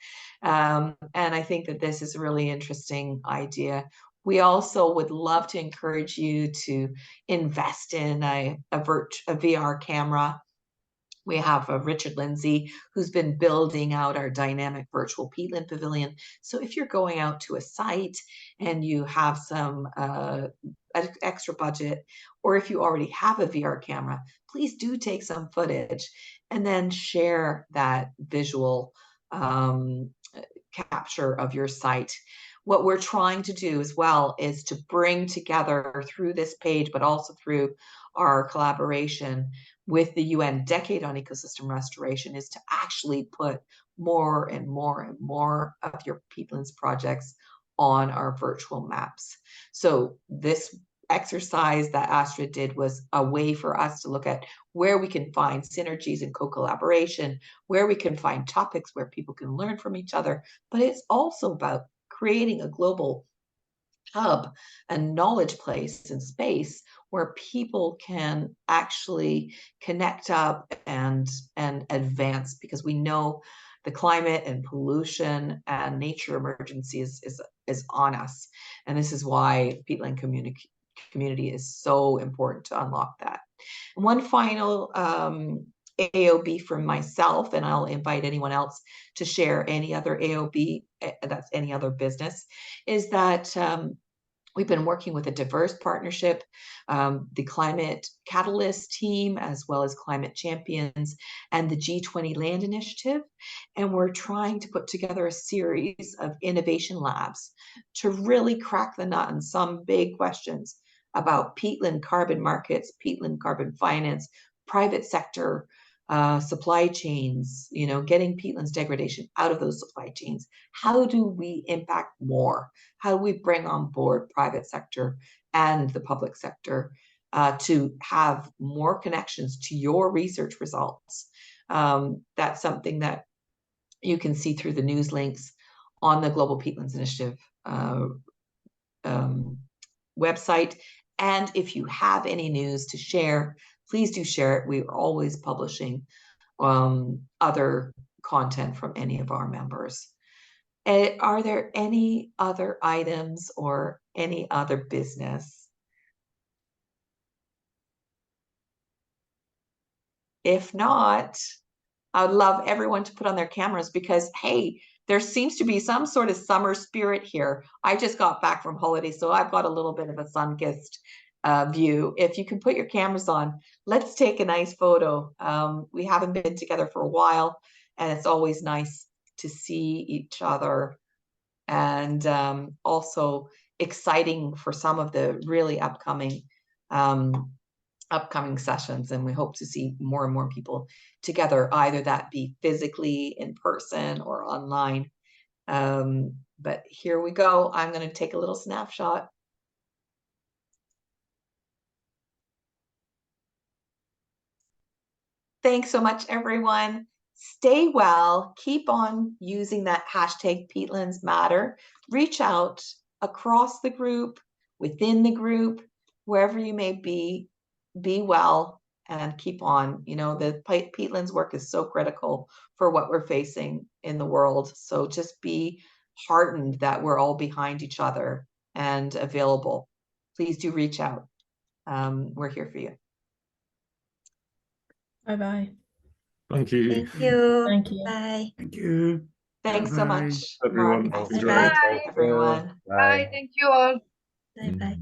And I think that this is a really interesting idea. We also would love to encourage you to invest in a VR camera We have Richard Lindsay, who's been building out our dynamic virtual peatland pavilion. So if you're going out to a site and you have some extra budget, or if you already have a VR camera, please do take some footage and then share that visual capture of your site. What we're trying to do as well is to bring together through this page, but also through our collaboration with the UN Decade on Ecosystem Restoration, is to actually put more and more and more of your peatlands projects on our virtual maps. So this exercise that Astrid did was a way for us to look at where we can find synergies and co-collaboration, where we can find topics where people can learn from each other, but it's also about creating a global hub and knowledge place and space where people can actually connect up and advance, because we know the climate and pollution and nature emergency is on us, and this is why peatland community is so important to unlock that. And one final AOB from myself, and I'll invite anyone else to share any other AOB, that's any other business, is that we've been working with a diverse partnership, the Climate Catalyst team, as well as Climate Champions and the G20 Land Initiative. And we're trying to put together a series of innovation labs to really crack the nut on some big questions about peatland carbon markets, peatland carbon finance, private sector supply chains, getting peatlands degradation out of those supply chains. How do we impact more? How do we bring on board private sector and the public sector to have more connections to your research results? That's something that you can see through the news links on the Global Peatlands Initiative website. And if you have any news to share, please do share it. We are always publishing other content from any of our members. Are there any other items or any other business? If not, I would love everyone to put on their cameras, because, hey, there seems to be some sort of summer spirit here. I just got back from holiday, so I've got a little bit of a sun-kissed view. If you can put your cameras on, let's take a nice photo. We haven't been together for a while, and it's always nice to see each other, and also exciting for some of the really upcoming sessions, and we hope to see more and more people together, either that be physically in person or online. But here we go. I'm going to take a little snapshot. Thanks so much, everyone. Stay well. Keep on using that hashtag Peatlands Matter. Reach out across the group, within the group, wherever you may be. Be well and keep on. The peatlands work is so critical for what we're facing in the world. So just be heartened that we're all behind each other and available. Please do reach out. We're here for you. Bye-bye. Thank you. Thank you. Thank you. Bye. Thank you. Thanks so much, Everyone. Mark, Bye. everyone. Bye. Thank you all. Bye bye.